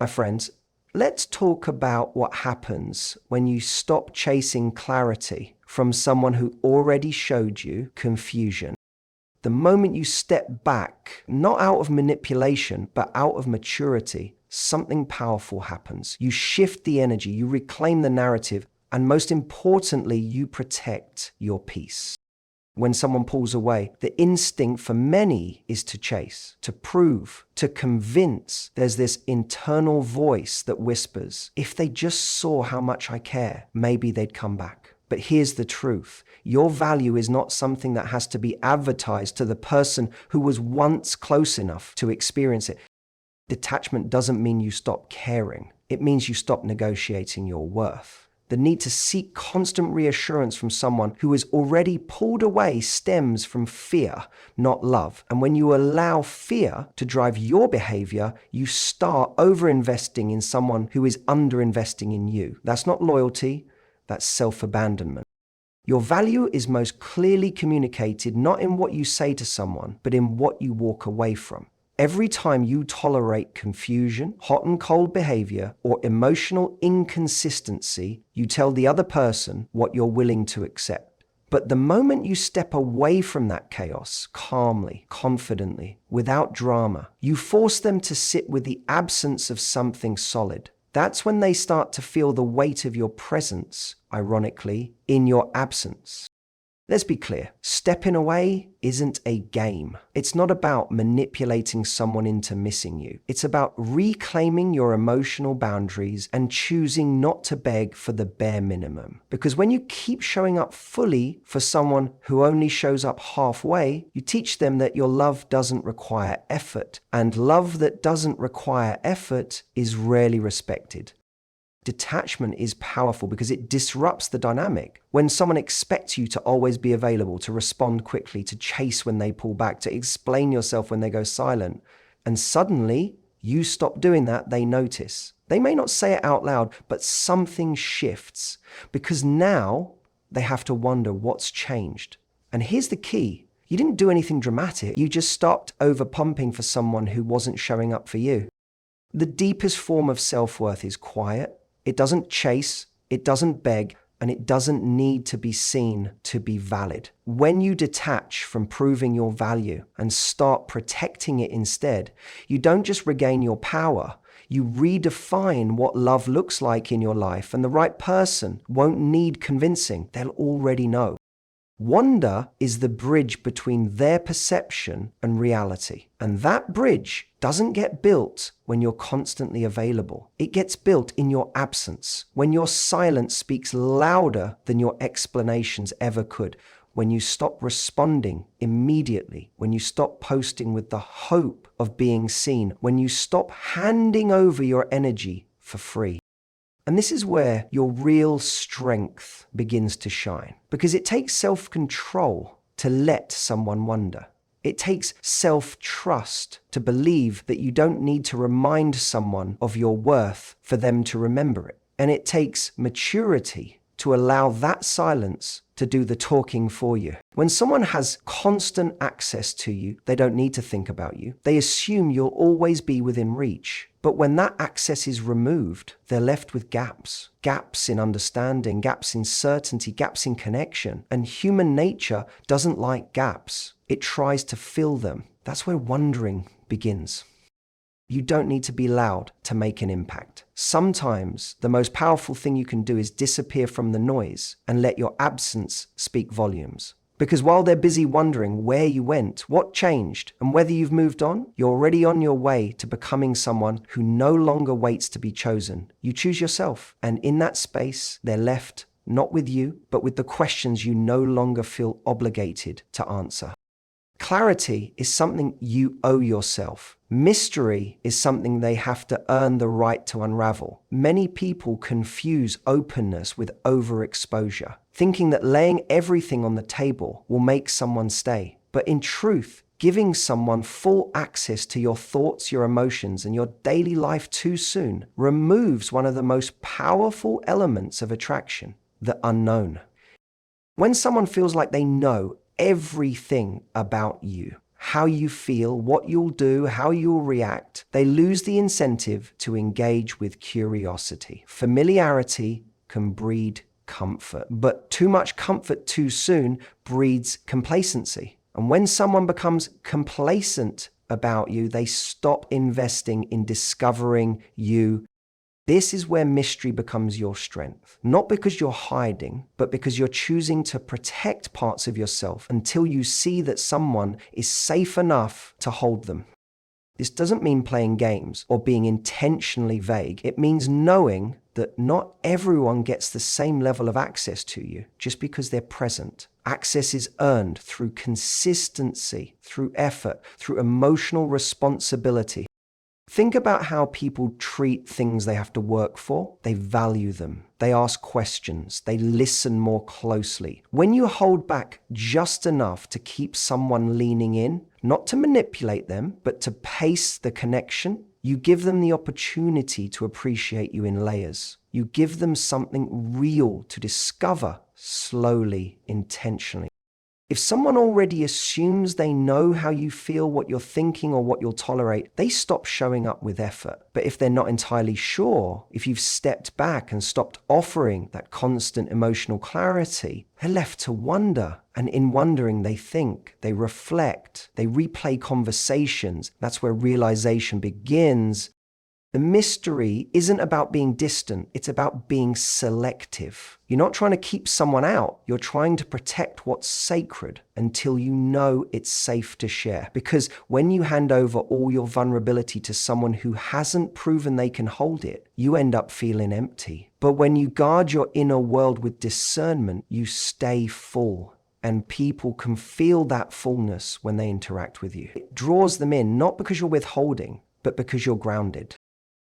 My friends, let's talk about what happens when you stop chasing clarity from someone who already showed you confusion. The moment you step back, not out of manipulation, but out of maturity, something powerful happens. You shift the energy, you reclaim the narrative, and most importantly, you protect your peace. When someone pulls away, the instinct for many is to chase, to prove, to convince. There's this internal voice that whispers, if they just saw how much I care, maybe they'd come back. But here's the truth. Your value is not something that has to be advertised to the person who was once close enough to experience it. Detachment doesn't mean you stop caring. It means you stop negotiating your worth. The need to seek constant reassurance from someone who is already pulled away stems from fear, not love. And when you allow fear to drive your behavior, you start over-investing in someone who is under-investing in you. That's not loyalty, that's self-abandonment. Your value is most clearly communicated not in what you say to someone, but in what you walk away from. Every time you tolerate confusion, hot and cold behavior, or emotional inconsistency, you tell the other person what you're willing to accept. But the moment you step away from that chaos, calmly, confidently, without drama, you force them to sit with the absence of something solid. That's when they start to feel the weight of your presence, ironically, in your absence. Let's be clear, stepping away isn't a game. It's not about manipulating someone into missing you. It's about reclaiming your emotional boundaries and choosing not to beg for the bare minimum. Because when you keep showing up fully for someone who only shows up halfway, you teach them that your love doesn't require effort. And love that doesn't require effort is rarely respected. Detachment is powerful because it disrupts the dynamic. When someone expects you to always be available, to respond quickly, to chase when they pull back, to explain yourself when they go silent, and suddenly you stop doing that, they notice. They may not say it out loud, but something shifts because now they have to wonder what's changed. And here's the key. You didn't do anything dramatic. You just stopped over-pumping for someone who wasn't showing up for you. The deepest form of self-worth is quiet. It doesn't chase, it doesn't beg, and it doesn't need to be seen to be valid. When you detach from proving your value and start protecting it instead, you don't just regain your power, you redefine what love looks like in your life, and the right person won't need convincing, they'll already know. Wonder is the bridge between their perception and reality. And that bridge doesn't get built when you're constantly available. It gets built in your absence, when your silence speaks louder than your explanations ever could, when you stop responding immediately, when you stop posting with the hope of being seen, when you stop handing over your energy for free. And this is where your real strength begins to shine, because it takes self-control to let someone wonder. It takes self-trust to believe that you don't need to remind someone of your worth for them to remember it. And it takes maturity to allow that silence to do the talking for you. When someone has constant access to you, they don't need to think about you. They assume you'll always be within reach. But when that access is removed, they're left with gaps. Gaps in understanding, gaps in certainty, gaps in connection. And human nature doesn't like gaps. It tries to fill them. That's where wondering begins. You don't need to be loud to make an impact. Sometimes the most powerful thing you can do is disappear from the noise and let your absence speak volumes. Because while they're busy wondering where you went, what changed, and whether you've moved on, you're already on your way to becoming someone who no longer waits to be chosen. You choose yourself. And in that space, they're left not with you, but with the questions you no longer feel obligated to answer. Clarity is something you owe yourself. Mystery is something they have to earn the right to unravel. Many people confuse openness with overexposure, thinking that laying everything on the table will make someone stay. But in truth, giving someone full access to your thoughts, your emotions, and your daily life too soon removes one of the most powerful elements of attraction, the unknown. When someone feels like they know everything about you, how you feel, what you'll do, how you'll react, they lose the incentive to engage with curiosity. Familiarity can breed comfort, but too much comfort too soon breeds complacency. And when someone becomes complacent about you, they stop investing in discovering you. This is where mystery becomes your strength. Not because you're hiding, but because you're choosing to protect parts of yourself until you see that someone is safe enough to hold them. This doesn't mean playing games or being intentionally vague. It means knowing that not everyone gets the same level of access to you just because they're present. Access is earned through consistency, through effort, through emotional responsibility. Think about how people treat things they have to work for. They value them. They ask questions. They listen more closely. When you hold back just enough to keep someone leaning in, not to manipulate them, but to pace the connection, you give them the opportunity to appreciate you in layers. You give them something real to discover slowly, intentionally. If someone already assumes they know how you feel, what you're thinking, or what you'll tolerate, they stop showing up with effort. But if they're not entirely sure, if you've stepped back and stopped offering that constant emotional clarity, they're left to wonder. And in wondering, they think, they reflect, they replay conversations. That's where realization begins. The mystery isn't about being distant, it's about being selective. You're not trying to keep someone out, you're trying to protect what's sacred until you know it's safe to share. Because when you hand over all your vulnerability to someone who hasn't proven they can hold it, you end up feeling empty. But when you guard your inner world with discernment, you stay full. And people can feel that fullness when they interact with you. It draws them in, not because you're withholding, but because you're grounded.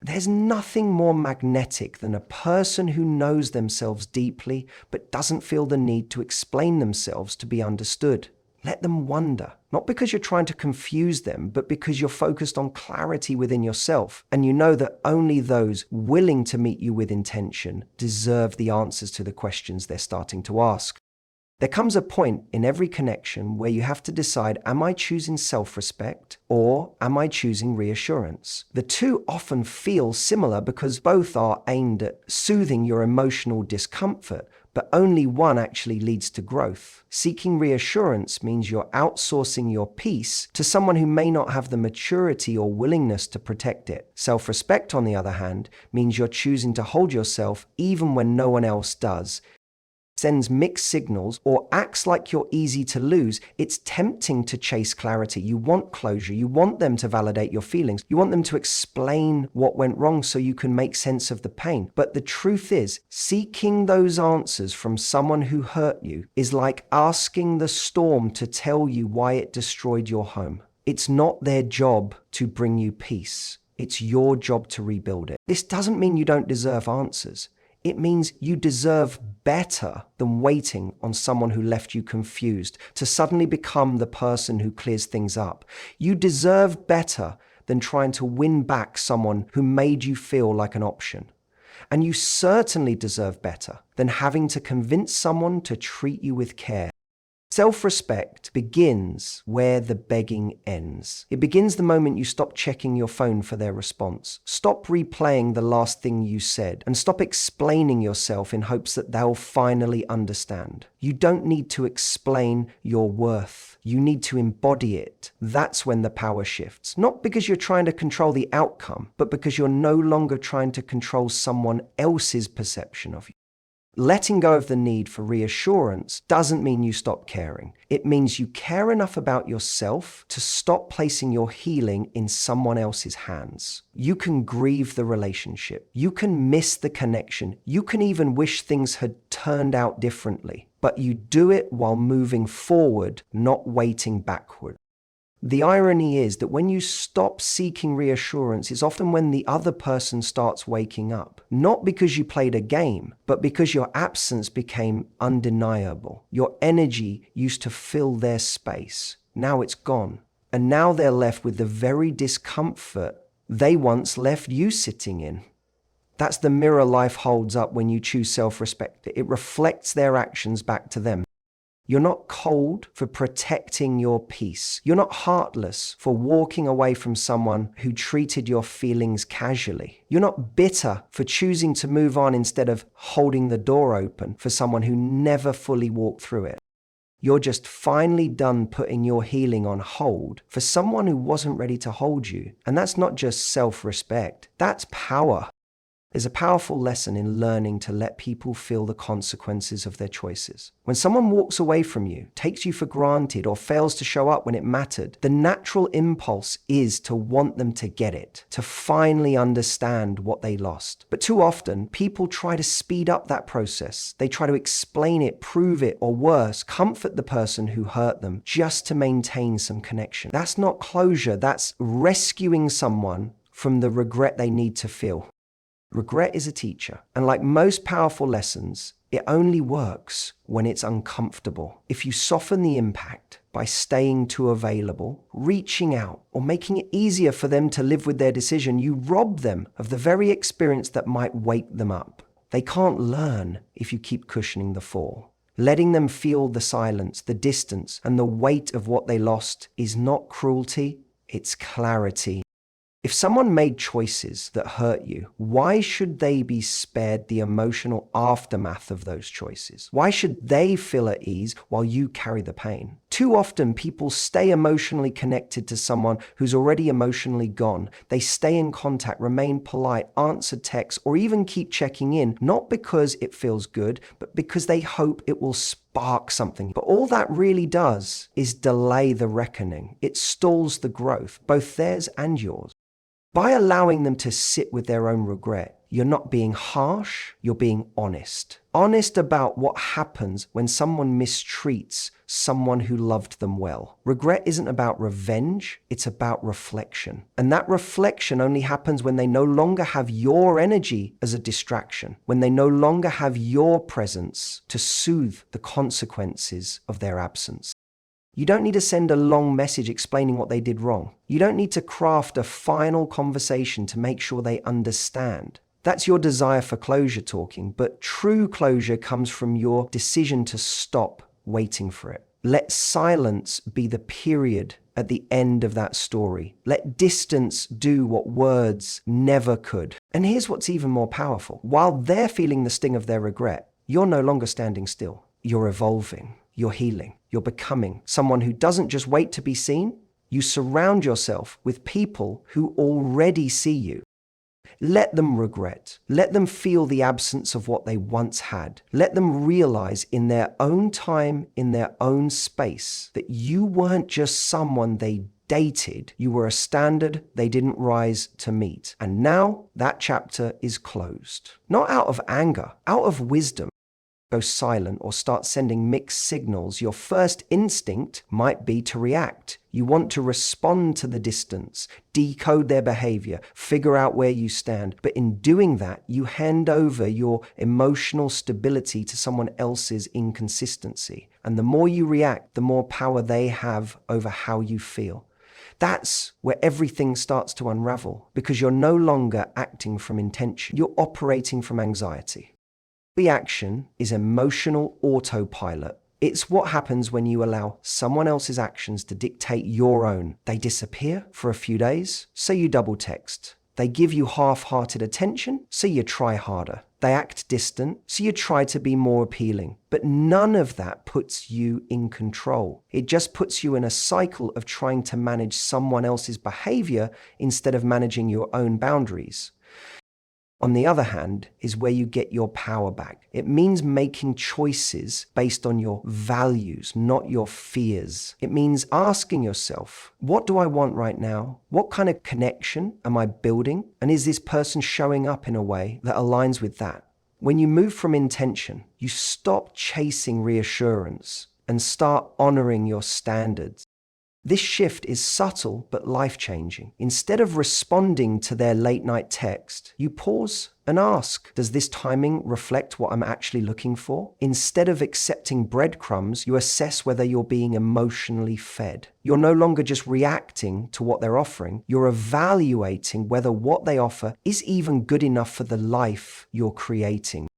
There's nothing more magnetic than a person who knows themselves deeply but doesn't feel the need to explain themselves to be understood. Let them wonder, not because you're trying to confuse them, but because you're focused on clarity within yourself. And you know that only those willing to meet you with intention deserve the answers to the questions they're starting to ask. There comes a point in every connection where you have to decide, am I choosing self-respect or am I choosing reassurance? The two often feel similar because both are aimed at soothing your emotional discomfort, but only one actually leads to growth. Seeking reassurance means you're outsourcing your peace to someone who may not have the maturity or willingness to protect it. Self-respect, on the other hand, means you're choosing to hold yourself even when no one else does. Sends mixed signals or acts like you're easy to lose. It's tempting to chase clarity. You want closure. You want them to validate your feelings. You want them to explain what went wrong so you can make sense of the pain. But the truth is, seeking those answers from someone who hurt you is like asking the storm to tell you why it destroyed your home. It's not their job to bring you peace. It's your job to rebuild it. This doesn't mean you don't deserve answers. It means you deserve better than waiting on someone who left you confused to suddenly become the person who clears things up. You deserve better than trying to win back someone who made you feel like an option. And you certainly deserve better than having to convince someone to treat you with care. Self-respect begins where the begging ends. It begins the moment you stop checking your phone for their response. Stop replaying the last thing you said and stop explaining yourself in hopes that they'll finally understand. You don't need to explain your worth. You need to embody it. That's when the power shifts. Not because you're trying to control the outcome, but because you're no longer trying to control someone else's perception of you. Letting go of the need for reassurance doesn't mean you stop caring. It means you care enough about yourself to stop placing your healing in someone else's hands. You can grieve the relationship. You can miss the connection. You can even wish things had turned out differently. But you do it while moving forward, not waiting backward. The irony is that when you stop seeking reassurance, it's often when the other person starts waking up. Not because you played a game, but because your absence became undeniable. Your energy used to fill their space. Now it's gone. And now they're left with the very discomfort they once left you sitting in. That's the mirror life holds up when you choose self-respect. It reflects their actions back to them. You're not cold for protecting your peace. You're not heartless for walking away from someone who treated your feelings casually. You're not bitter for choosing to move on instead of holding the door open for someone who never fully walked through it. You're just finally done putting your healing on hold for someone who wasn't ready to hold you. And that's not just self-respect, that's power. There's a powerful lesson in learning to let people feel the consequences of their choices. When someone walks away from you, takes you for granted, or fails to show up when it mattered, the natural impulse is to want them to get it, to finally understand what they lost. But too often, people try to speed up that process. They try to explain it, prove it, or worse, comfort the person who hurt them just to maintain some connection. That's not closure, that's rescuing someone from the regret they need to feel. Regret is a teacher, and like most powerful lessons, it only works when it's uncomfortable. If you soften the impact by staying too available, reaching out, or making it easier for them to live with their decision, you rob them of the very experience that might wake them up. They can't learn if you keep cushioning the fall. Letting them feel the silence, the distance, and the weight of what they lost is not cruelty, it's clarity. If someone made choices that hurt you, why should they be spared the emotional aftermath of those choices? Why should they feel at ease while you carry the pain? Too often, people stay emotionally connected to someone who's already emotionally gone. They stay in contact, remain polite, answer texts, or even keep checking in, not because it feels good, but because they hope it will spark something. But all that really does is delay the reckoning. It stalls the growth, both theirs and yours. By allowing them to sit with their own regret, you're not being harsh, you're being honest. Honest about what happens when someone mistreats someone who loved them well. Regret isn't about revenge, it's about reflection. And that reflection only happens when they no longer have your energy as a distraction, when they no longer have your presence to soothe the consequences of their absence. You don't need to send a long message explaining what they did wrong. You don't need to craft a final conversation to make sure they understand. That's your desire for closure talking, but true closure comes from your decision to stop waiting for it. Let silence be the period at the end of that story. Let distance do what words never could. And here's what's even more powerful. While they're feeling the sting of their regret, you're no longer standing still. You're evolving. You're healing. You're becoming someone who doesn't just wait to be seen. You surround yourself with people who already see you. Let them regret. Let them feel the absence of what they once had. Let them realize in their own time, in their own space, that you weren't just someone they dated. You were a standard they didn't rise to meet. And now that chapter is closed. Not out of anger, out of wisdom. Go silent or start sending mixed signals, your first instinct might be to react. You want to respond to the distance, decode their behavior, figure out where you stand. But in doing that, you hand over your emotional stability to someone else's inconsistency. And the more you react, the more power they have over how you feel. That's where everything starts to unravel, because you're no longer acting from intention. You're operating from anxiety. Reaction is emotional autopilot. It's what happens when you allow someone else's actions to dictate your own. They disappear for a few days, so you double text. They give you half-hearted attention, so you try harder. They act distant, so you try to be more appealing. But none of that puts you in control. It just puts you in a cycle of trying to manage someone else's behavior instead of managing your own boundaries. On the other hand, is where you get your power back. It means making choices based on your values, not your fears. It means asking yourself, what do I want right now? What kind of connection am I building? And is this person showing up in a way that aligns with that? When you move from intention, you stop chasing reassurance and start honoring your standards. This shift is subtle but life-changing. Instead of responding to their late-night text, you pause and ask, does this timing reflect what I'm actually looking for? Instead of accepting breadcrumbs, you assess whether you're being emotionally fed. You're no longer just reacting to what they're offering, you're evaluating whether what they offer is even good enough for the life you're creating.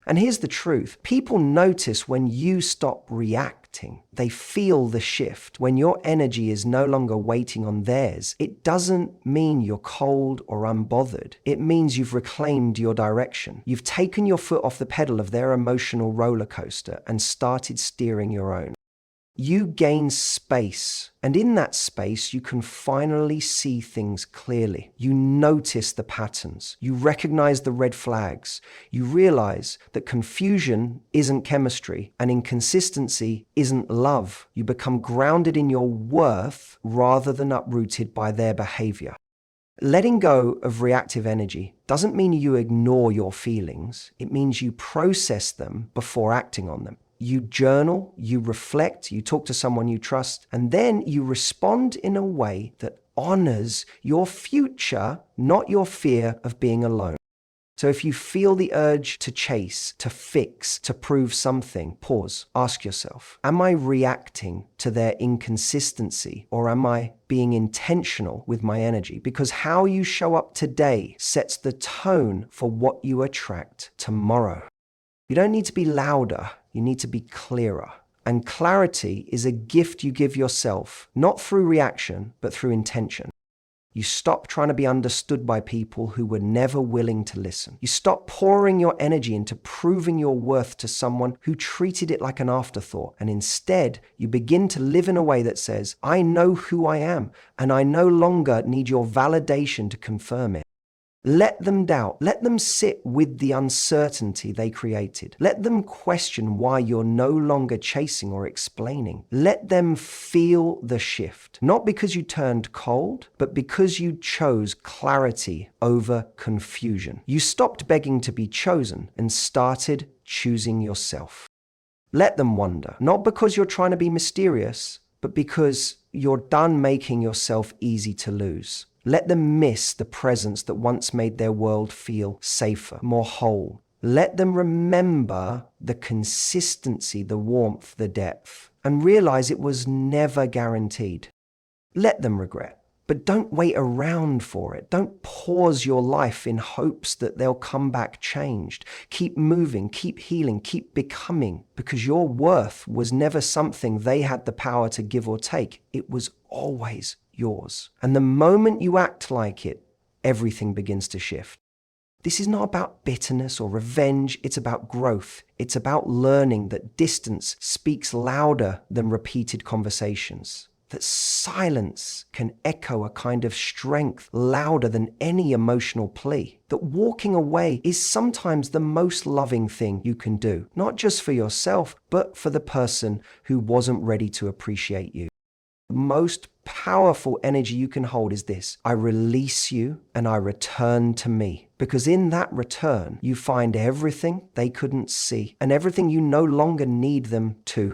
And here's the truth. People notice when you stop reacting. They feel the shift. When your energy is no longer waiting on theirs, it doesn't mean you're cold or unbothered. It means you've reclaimed your direction. You've taken your foot off the pedal of their emotional roller coaster and started steering your own. You gain space, and in that space, you can finally see things clearly. You notice the patterns. You recognize the red flags. You realize that confusion isn't chemistry and inconsistency isn't love. You become grounded in your worth rather than uprooted by their behavior. Letting go of reactive energy doesn't mean you ignore your feelings. It means you process them before acting on them. You journal, you reflect, you talk to someone you trust, and then you respond in a way that honors your future, not your fear of being alone. So if you feel the urge to chase, to fix, to prove something, pause, ask yourself, am I reacting to their inconsistency, or am I being intentional with my energy? Because how you show up today sets the tone for what you attract tomorrow. You don't need to be louder, you need to be clearer. And clarity is a gift you give yourself, not through reaction, but through intention. You stop trying to be understood by people who were never willing to listen. You stop pouring your energy into proving your worth to someone who treated it like an afterthought. And instead, you begin to live in a way that says, I know who I am, and I no longer need your validation to confirm it. Let them doubt. Let them sit with the uncertainty they created. Let them question why you're no longer chasing or explaining. Let them feel the shift. Not because you turned cold, but because you chose clarity over confusion. You stopped begging to be chosen and started choosing yourself. Let them wonder. Not because you're trying to be mysterious, but because you're done making yourself easy to lose. Let them miss the presence that once made their world feel safer, more whole. Let them remember the consistency, the warmth, the depth, and realize it was never guaranteed. Let them regret, but don't wait around for it. Don't pause your life in hopes that they'll come back changed. Keep moving, keep healing, keep becoming, because your worth was never something they had the power to give or take. It was always yours. And the moment you act like it, everything begins to shift. This is not about bitterness or revenge. It's about growth. It's about learning that distance speaks louder than repeated conversations. That silence can echo a kind of strength louder than any emotional plea. That walking away is sometimes the most loving thing you can do, not just for yourself, but for the person who wasn't ready to appreciate you. The most powerful energy you can hold is this: I release you and I return to me. Because in that return, you find everything they couldn't see and everything you no longer need them to.